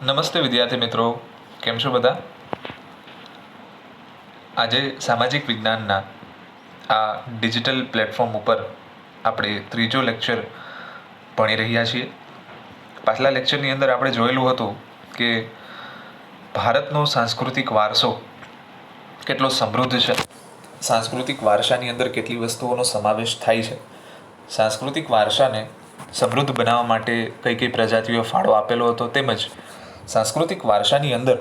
નમસ્તે વિદ્યાર્થી મિત્રો, કેમ છો બધા? આજે સામાજિક વિજ્ઞાનના આ ડિજિટલ પ્લેટફોર્મ ઉપર આપણે ત્રીજો લેક્ચર ભણી રહ્યા છીએ. પાછલા લેક્ચરની અંદર આપણે જોયેલું હતું કે ભારતનો સાંસ્કૃતિક વારસો કેટલો સમૃદ્ધ છે, સાંસ્કૃતિક વારસાની અંદર કેટલી વસ્તુઓનો સમાવેશ થાય છે, સાંસ્કૃતિક વારસાને સમૃદ્ધ બનાવવા માટે કઈ કઈ પ્રજાતિઓ ફાળો આપેલો હતો, તેમજ સાંસ્કૃતિક વારસાની અંદર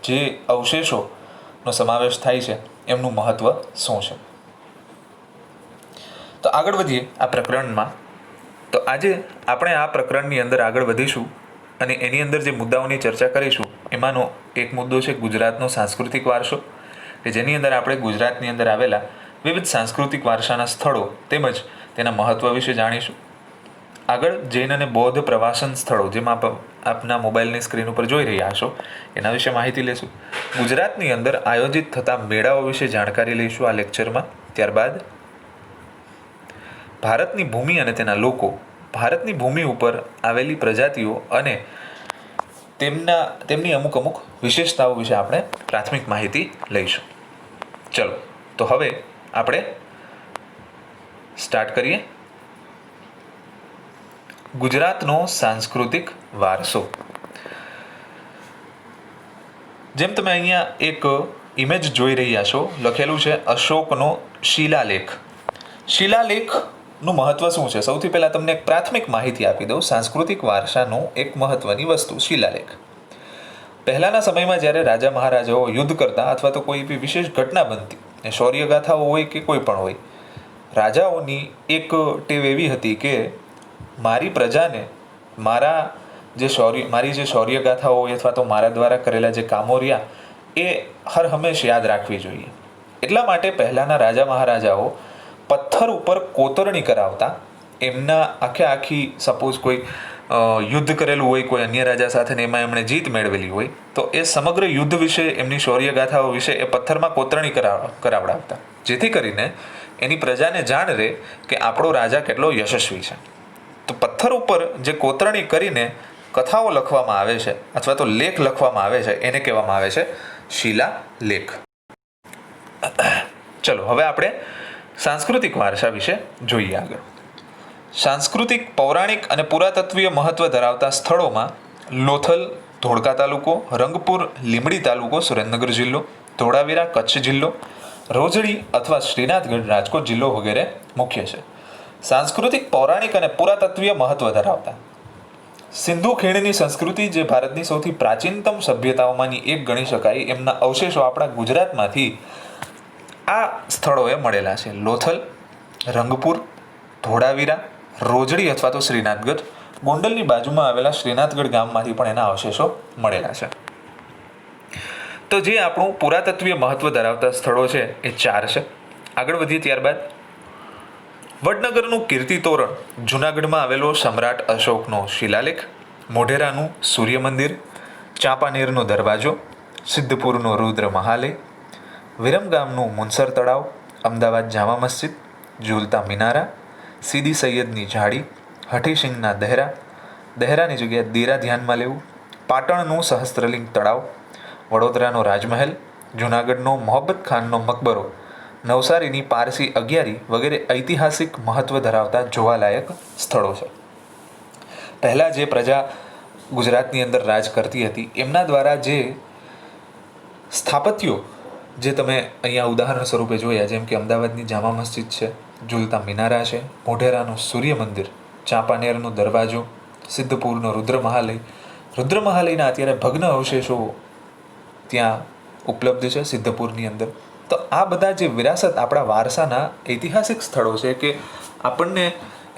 જે અવશેષોનો સમાવેશ થાય છે એમનું મહત્ત્વ શું છે. તો આગળ વધીએ આ પ્રકરણમાં. તો આજે આપણે આ પ્રકરણની અંદર આગળ વધીશું અને એની અંદર જે મુદ્દાઓની ચર્ચા કરીશું એમાંનો એક મુદ્દો છે ગુજરાતનો સાંસ્કૃતિક વારસો, કે જેની અંદર આપણે ગુજરાતની અંદર આવેલા વિવિધ સાંસ્કૃતિક વારસાના સ્થળો તેમજ તેના મહત્ત્વ વિશે જાણીશું. આગળ જૈન અને બૌદ્ધ પ્રવાસન સ્થળો, જેમાં આપના મોબાઈલની સ્ક્રીન ઉપર જોઈ રહ્યા હશો, એના વિશે માહિતી લઈશું. ગુજરાતની અંદર આયોજિત થતા મેળાઓ વિશે જાણકારી લઈશું આ લેક્ચરમાં. ત્યારબાદ ભારતની ભૂમિ અને તેના લોકો, ભારતની ભૂમિ ઉપર આવેલી પ્રજાતિઓ અને તેમની અમુક વિશેષતાઓ વિશે આપણે પ્રાથમિક માહિતી લઈશું. ચલો, તો હવે આપણે સ્ટાર્ટ કરીએ. ગુજરાતનો સાંસ્કૃતિક વારસો. જેમ તમે અહીંયા એક ઇમેજ જોઈ રહ્યા છો, લખેલું છે અશોકનો શિલાલેખ. શિલાલેખનું મહત્વ શું છે? સૌથી પહેલા તમને એક પ્રાથમિક માહિતી આપી દઉં. સાંસ્કૃતિક વારસાનું એક મહત્વની વસ્તુ શિલાલેખ. પહેલાના સમયમાં જ્યારે રાજા મહારાજાઓ યુદ્ધ કરતા અથવા તો કોઈ બી વિશેષ ઘટના બનતી, શૌર્યગાથાઓ હોય કે કોઈ પણ હોય, રાજાઓની એક ટેવ એવી હતી કે મારી પ્રજાને મારી જે શૌર્યગાથાઓ હોય અથવા તો મારા દ્વારા કરેલા જે કામો રહ્યા એ હર હંમેશ યાદ રાખવી જોઈએ. એટલા માટે પહેલાંના રાજા મહારાજાઓ પથ્થર ઉપર કોતરણી કરાવતા. એમના આખી સપોઝ કોઈ યુદ્ધ કરેલું હોય કોઈ અન્ય રાજા સાથે ને એમાં એમણે જીત મેળવેલી હોય, તો એ સમગ્ર યુદ્ધ વિશે, એમની શૌર્યગાથાઓ વિશે એ પથ્થરમાં કોતરણી કરાવડાવતા, જેથી કરીને એની પ્રજાને જાણ રહે કે આપણો રાજા કેટલો યશસ્વી છે. તો પથ્થર ઉપર જે કોતરણી કરીને કથાઓ લખવામાં આવે છે અથવા તો લેખ લખવામાં આવે છે એને કહેવામાં આવે છે શિલાલેખ. ચલો, હવે આપણે સાંસ્કૃતિક વારસા વિશે જોઈએ આગળ. સાંસ્કૃતિક, પૌરાણિક અને પુરાતત્વીય મહત્વ ધરાવતા સ્થળોમાં લોથલ, ધોળકા તાલુકો, રંગપુર, લીંબડી તાલુકો, સુરેન્દ્રનગર જિલ્લો, ધોળાવીરા, કચ્છ જિલ્લો, રોજડી અથવા શ્રીનાથગઢ, રાજકોટ જિલ્લો વગેરે મુખ્ય છે. સાંસ્કૃતિક, પૌરાણિક અને પુરાતત્વીય મહત્વ ધરાવતા સિંધુ ખીણની સંસ્કૃતિ, જે ભારતની સૌથી પ્રાચીનતમ સભ્યતાઓમાંની એક ગણી શકાય, એમના અવશેષો આપણા ગુજરાતમાંથી આ સ્થળોએ મળેલા છે. લોથલ, રંગપુર, ધોળાવીરા, રોજડી અથવા તો શ્રીનાથગઢ, ગોંડલની બાજુમાં આવેલા શ્રીનાથગઢ ગામમાંથી પણ એના અવશેષો મળેલા છે. તો જે આપણું પુરાતત્વીય મહત્વ ધરાવતા સ્થળો છે એ 4 છે. આગળ વધીએ. ત્યારબાદ વડનગરનું કીર્તિ તોરણ, જૂનાગઢમાં આવેલો સમ્રાટ અશોકનો શિલાલેખ, મોઢેરાનું સૂર્ય મંદિર, ચાંપાનેરનો દરવાજો, સિદ્ધપુરનો રુદ્ર મહાલય, વિરમગામનું મુનસર તળાવ, અમદાવાદ જામા મસ્જિદ, ઝૂલતા મિનારા, સીદી સૈયદની જાળી, હઠીસિંગના દહેરાની જગ્યાએ દેરા ધ્યાનમાં લેવું, પાટણનું સહસ્ત્રલિંગ તળાવ, વડોદરાનો રાજમહેલ, જૂનાગઢનો મોહબ્બત ખાનનો મકબરો, નવસારીની પારસી અગિયારી વગેરે ઐતિહાસિક મહત્વ ધરાવતા જોવાલાયક સ્થળો છે. પહેલાં જે પ્રજા ગુજરાતની અંદર રાજ કરતી હતી એમના દ્વારા જે સ્થાપત્યો જે તમે અહીંયા ઉદાહરણ સ્વરૂપે જોયા, જેમ કે અમદાવાદની જામા મસ્જિદ છે, ઝૂલતા મિનારા છે, મોઢેરાનું સૂર્ય મંદિર, ચાંપાનેરનો દરવાજો, સિદ્ધપુરનો રુદ્ર મહાલયના અત્યારે ભગ્ન અવશેષો ત્યાં ઉપલબ્ધ છે સિદ્ધપુરની અંદર. તો આ બધા જે વિરાસત, આપણા વારસાના ઐતિહાસિક સ્થળો છે કે આપણને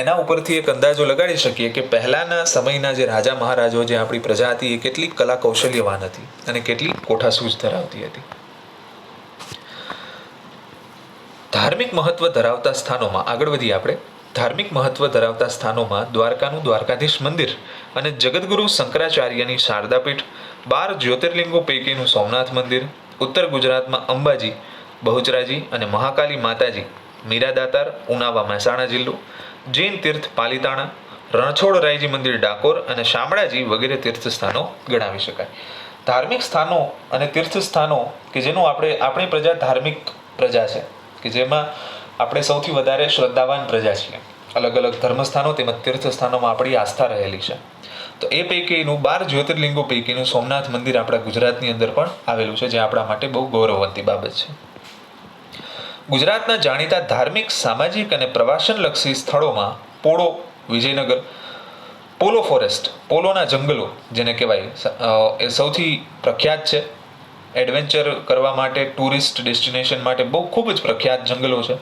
એના ઉપરથી એક અંદાજો લગાડી શકીએ કે પહેલાંના સમયના જે રાજા મહારાજાઓ, જે આપણી પ્રજા હતી, એ કેટલી કલા કૌશલ્યવાન હતી અને કેટલી કોઠાસૂઝ ધરાવતી હતી. ધાર્મિક મહત્વ ધરાવતા સ્થાનોમાં આગળ વધીએ આપણે. ધાર્મિક મહત્વ ધરાવતા સ્થાનોમાં દ્વારકાનું દ્વારકાધીશ મંદિર અને જગદગુરુ શંકરાચાર્યની શારદાપીઠ, 12 જ્યોતિર્લિંગો પૈકીનું સોમનાથ મંદિર, ઉત્તર ગુજરાતમાં અંબાજી, બહુચરાજી અને મહાકાલી માતાજી, મીરાદાતાર, ઉનાવા મહેસાણા જિલ્લો, જૈન તીર્થ પાલિતાણા, રણછોડરાયજી મંદિર ડાકોર અને શામળાજી વગેરે તીર્થસ્થાનો ગણાવી શકાય. ધાર્મિક સ્થાનો અને તીર્થસ્થાનો કે જેનું આપણી પ્રજા ધાર્મિક પ્રજા છે, કે જેમાં આપણે સૌથી વધારે શ્રદ્ધાવાન પ્રજા છીએ. અલગ અલગ ધર્મસ્થાનો તેમજ તીર્થસ્થાનોમાં આપણી આસ્થા રહેલી છે. તો એ પૈકીનું 12 જ્યોતિર્લિંગો પૈકીનું સોમનાથ મંદિર આપણા ગુજરાતની અંદર પણ આવેલું છે, જે આપણા માટે બહુ ગૌરવવંતી બાબત છે. ગુજરાતના જાણીતા ધાર્મિક, સામાજિક અને પ્રવાસનલક્ષી સ્થળોમાં પોળો વિજયનગર, પોલો ફોરેસ્ટ, પોલોના જંગલો જેને કહેવાય એ સૌથી પ્રખ્યાત છે. એડવેન્ચર કરવા માટે, ટુરિસ્ટ ડેસ્ટિનેશન માટે બહુ ખૂબ જ પ્રખ્યાત જંગલો છે.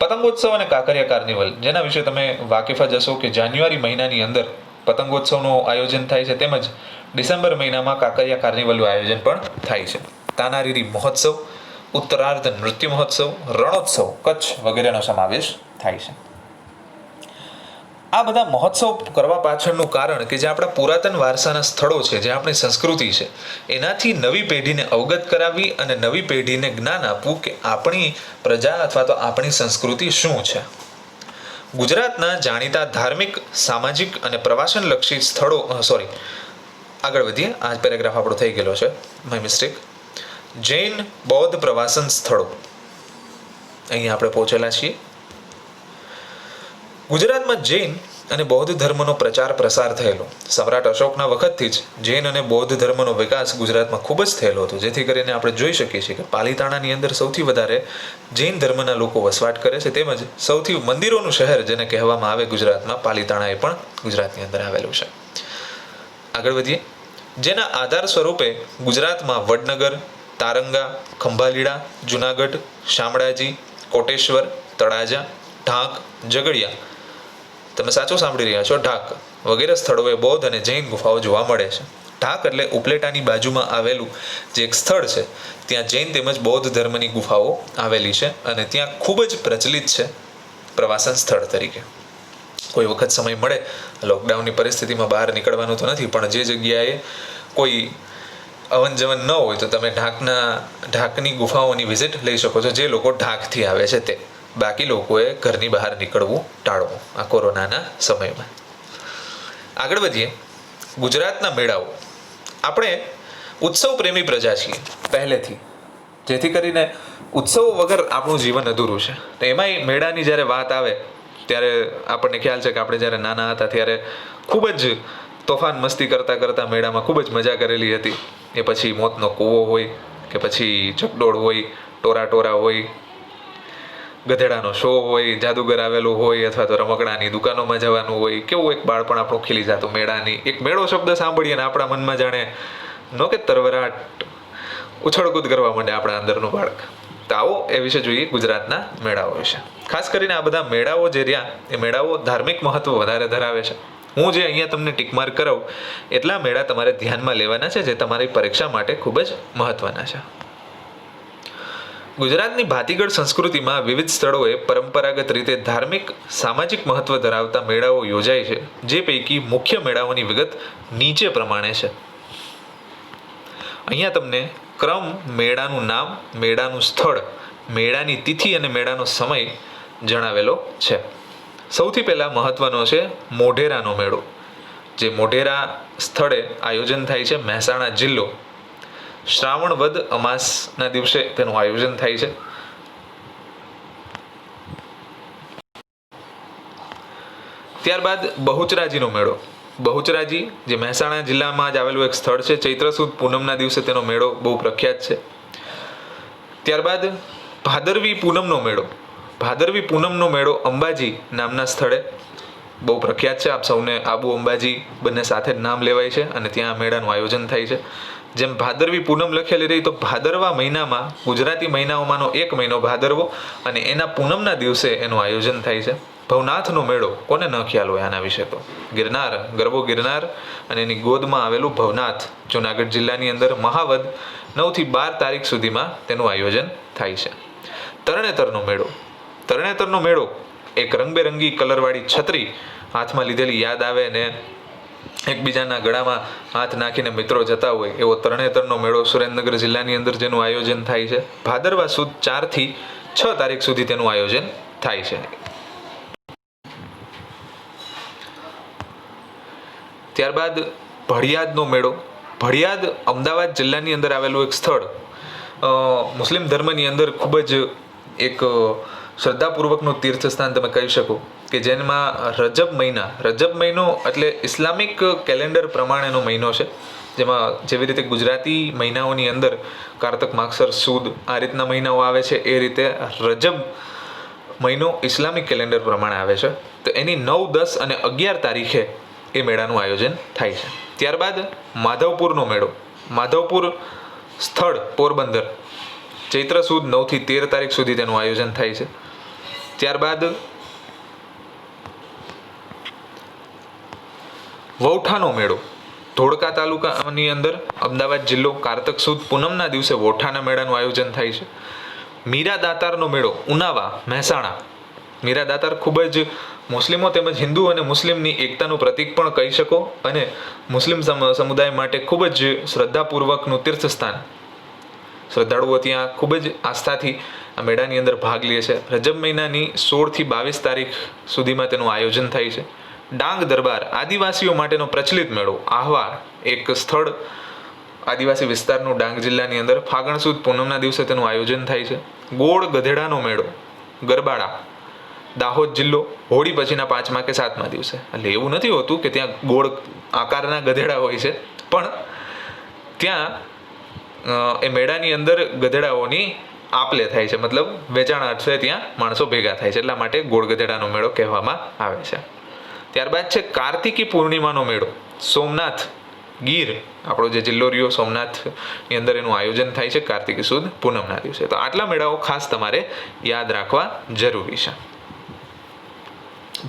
પતંગોત્સવ અને કાંકરિયા કાર્નિવલ, જેના વિશે તમે વાકેફ જ હશો કે જાન્યુઆરી મહિનાની અંદર પતંગોત્સવનું આયોજન થાય છે, તેમજ ડિસેમ્બર મહિનામાં કાંકરિયા કાર્નિવલનું આયોજન પણ થાય છે. તાનારીરી મહોત્સવ, ઉત્તરાર્ધ નૃત્ય મહોત્સવ, રણોત્સવ કચ્છ વગેરેનો સમાવેશ થાય છે. આ બધા મહોત્સવ કરવા પાછળનું કારણ કે જે આપણા પુરાતન વારસાના સ્થળો છે, જે આપણી સંસ્કૃતિ છે, એનાથી નવી પેઢીને અવગત કરાવવી અને નવી પેઢીને જ્ઞાન આપવું કે આપણી પ્રજા અથવા તો આપણી સંસ્કૃતિ શું છે. ગુજરાતના જાણીતા ધાર્મિક, સામાજિક અને પ્રવાસનલક્ષી સ્થળો આગળ વધીએ. આ પેરેગ્રાફ આપણો થઈ ગયેલો છે, માય મિસ્ટેક. જૈન બૌદ્ધ પ્રવાસન સ્થળો, અહીંયા આપણે પહોંચેલા છીએ. ગુજરાતમાં જૈન અને બૌદ્ધ ધર્મનો પ્રચાર પ્રસાર થયેલો. સમ્રાટ અશોકના વખતથી જ જૈન અને બૌદ્ધ ધર્મનો વિકાસ ગુજરાતમાં ખૂબ જ થયેલો હતો, જેથી કરીને આપણે જોઈ શકીએ છીએ કે પાલીતાણાની અંદર સૌથી વધારે જૈન ધર્મના લોકો વસવાટ કરે છે, તેમજ સૌથી મંદિરોનું શહેર જેને કહેવામાં આવે ગુજરાતમાં, પાલીતાણા એ પણ ગુજરાતની અંદર આવેલું છે. આગળ વધીએ. જેના આધાર સ્વરૂપે ગુજરાતમાં વડનગર, તારંગા, ખંભાલીડા, જુનાગઢ, શામળાજી, કોટેશ્વર, તળાજા, ઢાંક, ઝઘડિયા, તમે સાચું સાંભળી રહ્યા છો, ઢાક વગેરે સ્થળોએ બૌદ્ધ અને જૈન ગુફાઓ જોવા મળે છે. ઢાક એટલે ઉપલેટાની બાજુમાં આવેલું જે એક સ્થળ છે, ત્યાં જૈન તેમજ બૌદ્ધ ધર્મની ગુફાઓ આવેલી છે અને ત્યાં ખૂબ જ પ્રચલિત છે પ્રવાસન સ્થળ તરીકે. કોઈ વખત સમય મળે, લોકડાઉનની પરિસ્થિતિમાં બહાર નીકળવાનું તો નથી, પણ જે જગ્યાએ કોઈ અવન જવન ન હોય તો તમે ઢાકની ગુફાઓની વિઝિટ લઈ શકો છો, જે લોકો ઢાકથી આવે છે તે. બાકી લોકોએ ઘરની બહાર નીકળવું ટાળવું આ કોરોનાના સમયમાં. આગળ વધીએ. ગુજરાતના મેળાઓ. આપણે ઉત્સવ પ્રેમી પ્રજા છીએ પહેલેથી, જેથી કરીને ઉત્સવો વગર આપણું જીવન અધૂરું છે. તો એમાંય મેળાની જ્યારે વાત આવે ત્યારે આપણને ખ્યાલ છે કે આપણે જ્યારે નાના હતા ત્યારે ખૂબ જ તોફાન મસ્તી કરતા મેળામાં ખૂબ જ મજા કરેલી હતી. એ પછી મોતનો કૂવો હોય કે પછી ચકડોળ હોય, ટોરા હોય, ગધેડાનો શો હોય, જાદુગર આવેલું હોય, અથવા તો રમકડાની દુકાનોમાં જવાનું હોય, કેવું એક બાળપણ આપણું ખીલી જતું મેળાની. એક મેળો શબ્દ સાંભળીએ ને આપણા મનમાં જાણે નો કે તરવરાટ ઉછળકૂદ કરવા માંડે આપણા અંદરનું બાળક. તો આવો એ વિશે જોઈએ ગુજરાતના મેળાઓ વિશે. ખાસ કરીને આ બધા મેળાઓ જે રહ્યા એ મેળાઓ ધાર્મિક મહત્વ વધારે ધરાવે છે. હું જે અહીંયા તમને ટીકમાર્ક કરાવું એટલા મેળા તમારે ધ્યાનમાં લેવાના છે, જે તમારી પરીક્ષા માટે ખૂબ જ મહત્વના છે. ગુજરાતની ભાતીગળ સંસ્કૃતિમાં વિવિધ સ્થળોએ પરંપરાગત રીતે ધાર્મિક, સામાજિક મહત્વ ધરાવતા મેળાઓ યોજાય છે, જે પૈકી મુખ્ય મેળાઓની વિગત નીચે પ્રમાણે છે. અહીંયા તમને ક્રમ, મેળાનું નામ, મેળાનું સ્થળ, મેળાની તિથિ અને મેળાનો સમય જણાવેલો છે. સૌથી પહેલા મહત્વનો છે મોઢેરાનો મેળો, જે મોઢેરા સ્થળે આયોજન થાય છે, મહેસાણા જિલ્લો. શ્રાવણ વદ અમાસના દિવસે તેનું આયોજન થાય છે. ત્યારબાદ બહુચરાજીનો મેળો. બહુચરાજી જે મહેસાણા જિલ્લામાં જ આવેલું એક સ્થળ છે, ચૈત્ર સુદ પૂનમના દિવસે તેનો મેળો બહુ પ્રખ્યાત છે. ત્યારબાદ ભાદરવી પૂનમનો મેળો. ભાદરવી પૂનમનો મેળો અંબાજી નામના સ્થળે બહુ પ્રખ્યાત છે. આપ સૌને આબુ અંબાજી બંને સાથે જ નામ લેવાય છે અને ત્યાં મેળાનું આયોજન થાય છે. જેમ ભાદરવી પૂનમ લખેલી રહી, તો ભાદરવા મહિનામાં ગુજરાતી મહિનાઓમાંનો એક મહિનો ભાદરવો અને એના પૂનમના દિવસે એનું આયોજન થાય છે. ભવનાથનો મેળો, કોને ન ખ્યાલ હોય આના વિશે? તો ગિરનાર, ગરબો ગિરનાર અને એની ગોદમાં આવેલું ભવનાથ, જુનાગઢ જિલ્લાની અંદર મહાવદ 9 થી 12 તારીખ સુધીમાં તેનું આયોજન થાય છે. તરણેતરનો મેળો. તરણેતરનો મેળો એક રંગબેરંગી કલરવાળી છત્રી હાથમાં લીધેલી યાદ આવે ને એકબીજાના ગળામાં હાથ નાખીને મિત્રો જતા હોય એવો તરણેતરનો મેળો સુરેન્દ્રનગર જિલ્લાની અંદર જેનું આયોજન થાય છે. ભાદરવા સુદ 4 થી 6 તારીખ સુધી તેનું આયોજન થાય છે. ત્યારબાદ ભડિયાદનો મેળો. ભડિયાદ અમદાવાદ જિલ્લાની અંદર આવેલું એક સ્થળ, મુસ્લિમ ધર્મની અંદર ખૂબ જ એક શ્રદ્ધાપૂર્વકનું તીર્થસ્થાન તમે કહી શકો, કે જેમાં રજબ મહિનો એટલે ઇસ્લામિક કેલેન્ડર પ્રમાણેનો મહિનો છે, જેમાં જેવી રીતે ગુજરાતી મહિનાઓની અંદર કારતક, માગસર, સુદ આ રીતના મહિનાઓ આવે છે, એ રીતે રજબ મહિનો ઇસ્લામિક કેલેન્ડર પ્રમાણે આવે છે. તો એની 9, 10 અને 11 તારીખે એ મેળાનું આયોજન થાય છે. ત્યારબાદ માધવપુરનો મેળો. માધવપુર સ્થળ પોરબંદર, ચૈત્ર સુદ 9 થી 13 તારીખ સુધી તેનું આયોજન થાય છે. ત્યારબાદ વૌઠાનો મેળો. ધોળકા તાલુકાની અંદર અમદાવાદ જિલ્લો, કારતક સુદ પૂનમના દિવસે વૌઠાના મેળાનું આયોજન થાય છે. મીરા દાતારનો મેળો, ઉનાવા, મહેસાણા. મીરા દાતાર ખૂબ જ મુસ્લિમો તેમજ હિન્દુ અને મુસ્લિમની એકતાનું પ્રતીક પણ કહી શકો, અને મુસ્લિમ સમુદાય માટે ખૂબ જ શ્રદ્ધાપૂર્વકનું તીર્થસ્થાન. શ્રદ્ધાળુઓ ત્યાં ખૂબ જ આસ્થાથી આ મેળાની અંદર ભાગ લે છે. રજબ મહિનાની 16 થી 22 તારીખ સુધીમાં તેનું આયોજન થાય છે. ડાંગ દરબાર, આદિવાસીઓ માટેનો પ્રચલિત મેળો. આહવા એક સ્થળ આદિવાસી વિસ્તારનું ડાંગ જિલ્લાની અંદર, ફાગણ સુદ પૂનમના દિવસે તેનું આયોજન થાય છે. ગોળ ગધેડાનો મેળો, ગરબાડા, દાહોદ જિલ્લો, હોળી પછીના 5મા કે 7મા દિવસે. એટલે એવું નથી હોતું કે ત્યાં ગોળ આકારના ગધેડા હોય છે, પણ ત્યાં એ મેળાની અંદર ગધેડાઓની આપલે થાય છે, મતલબ વેચાણ અર્થે ત્યાં માણસો ભેગા થાય છે, એટલા માટે ગોળ ગધેડાનો મેળો કહેવામાં આવે છે. ત્યારબાદ છે કાર્તિકી પૂર્ણિમાનો મેળો. સોમનાથ, ગીર, આપણો જે જિલ્લો રહ્યો સોમનાથની અંદર એનું આયોજન થાય છે કાર્તિકી સુદ પૂનમના દિવસે. તો આટલા મેળાઓ ખાસ તમારે યાદ રાખવા જરૂરી છે.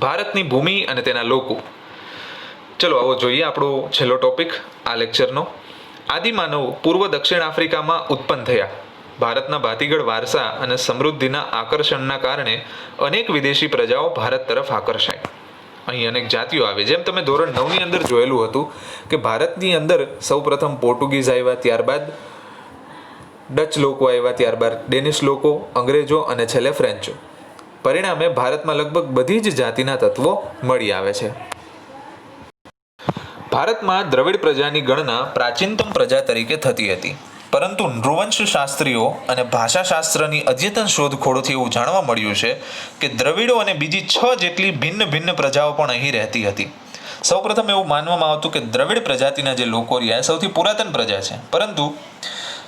ભારતની ભૂમિ અને તેના લોકો. ચલો આવો જોઈએ આપણો છેલ્લો ટોપિક આ લેક્ચરનો. આદિમાનવ પૂર્વ દક્ષિણ આફ્રિકામાં ઉત્પન્ન થયા. ભારતના ભાતીગળ વારસા અને સમૃદ્ધિના આકર્ષણના કારણે અનેક વિદેશી પ્રજાઓ ભારત તરફ આકર્ષાય. અહીં અનેક જાતિઓ આવે. જેમ તમે ધોરણ 9ની અંદર જોયેલું હતું કે ભારતની અંદર સૌપ્રથમ પોર્ટુગીઝ આવ્યા, ત્યારબાદ ડચ લોકો આવ્યા, ત્યારબાદ ડેનિશ લોકો, અંગ્રેજો અને છેલ્લે ફ્રેન્ચો. પરિણામે ભારતમાં લગભગ બધી જ જાતિના તત્વો મળી આવે છે. ભારતમાં દ્રવિડ પ્રજાની ગણના પ્રાચીનતમ પ્રજા તરીકે થતી હતી, પરંતુ નૃવંશ શાસ્ત્રીઓ અને ભાષાશાસ્ત્રની અદ્યતન શોધખોળોથી એવું જાણવા મળ્યું છે કે દ્રવિડો અને બીજી 6 જેટલી ભિન્ન ભિન્ન પ્રજાઓ પણ અહીં રહેતી હતી. સૌપ્રથમ એવું માનવામાં આવતું કે દ્રવિડ પ્રજાતિના જે લોકો રહ્યા સૌથી પુરાતન પ્રજા છે, પરંતુ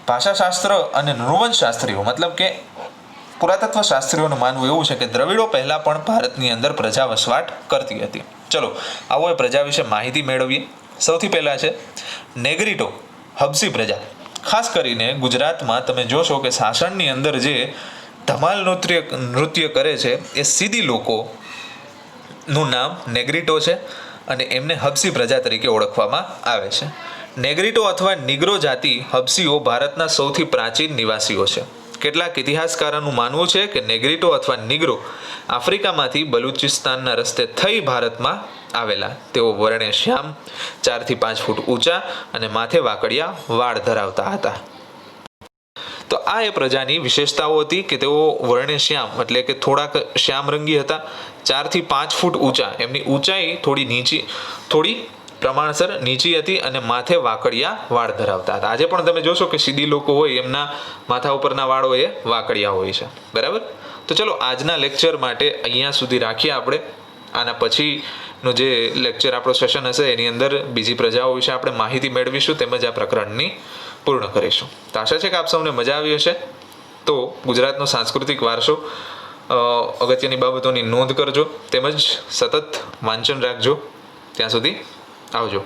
ભાષાશાસ્ત્ર અને નૃવંશ શાસ્ત્રીઓ મતલબ કે પુરાતત્વ શાસ્ત્રીઓનું માનવું એવું છે કે દ્રવિડો પહેલા પણ ભારતની અંદર પ્રજા વસવાટ કરતી હતી. ચલો આવો એ પ્રજા વિશે માહિતી મેળવીએ. સૌથી પહેલા છે નેગ્રીટો, હબસી પ્રજા. ખાસ કરીને ગુજરાતમાં તમે જોશો કે સાસણની અંદર જે ધમાલ નૃત્ય કરે છે એ સીધી લોકોનું નામ નેગ્રીટો છે, અને એમને હબસી પ્રજા તરીકે ઓળખવામાં આવે છે. નેગ્રીટો અથવા નિગ્રો જાતિ હબસીઓ ભારતના સૌથી પ્રાચીન નિવાસીઓ છે. કેટલાક ઇતિહાસકારોનું માનવું છે કે નેગ્રીટો અથવા નિગ્રો આફ્રિકામાંથી બલુચિસ્તાનના રસ્તે થઈ ભારતમાં આવેલા. તેઓ વર્ણે શ્યામ, 4 થી 5 ફૂટ ઊંચા અને માથે વાકડિયા વાળ ધરાવતા હતા. તો આ એ પ્રજાની વિશેષતાઓ હતી કે તેઓ વર્ણે શ્યામ એટલે કે થોડાક શ્યામરંગી હતા, 4 થી 5 ફૂટ ઊંચા. એમની ઊંચાઈ થોડી પ્રમાણસર નીચી હતી અને માથે વાકડિયા વાળ ધરાવતા હતા. આજે પણ તમે જોશો કે સીધી લોકો હોય એમના માથા ઉપરના વાળો એ વાકડિયા હોય છે. બરાબર. તો ચલો આજના લેક્ચર માટે અહીંયા સુધી રાખીએ આપણે. આના પછીનો જે લેક્ચર આપણો સેશન હશે એની અંદર બીજી પ્રજાઓ વિશે આપણે માહિતી મેળવીશું, તેમજ આ પ્રકરણની પૂર્ણ કરીશું. તો આશા છે કે આપ સૌને મજા આવી હશે. તો ગુજરાતનો સાંસ્કૃતિક વારસો, અગત્યની બાબતોની નોંધ કરજો, તેમજ સતત વાંચન રાખજો. ત્યાં સુધી આવજો.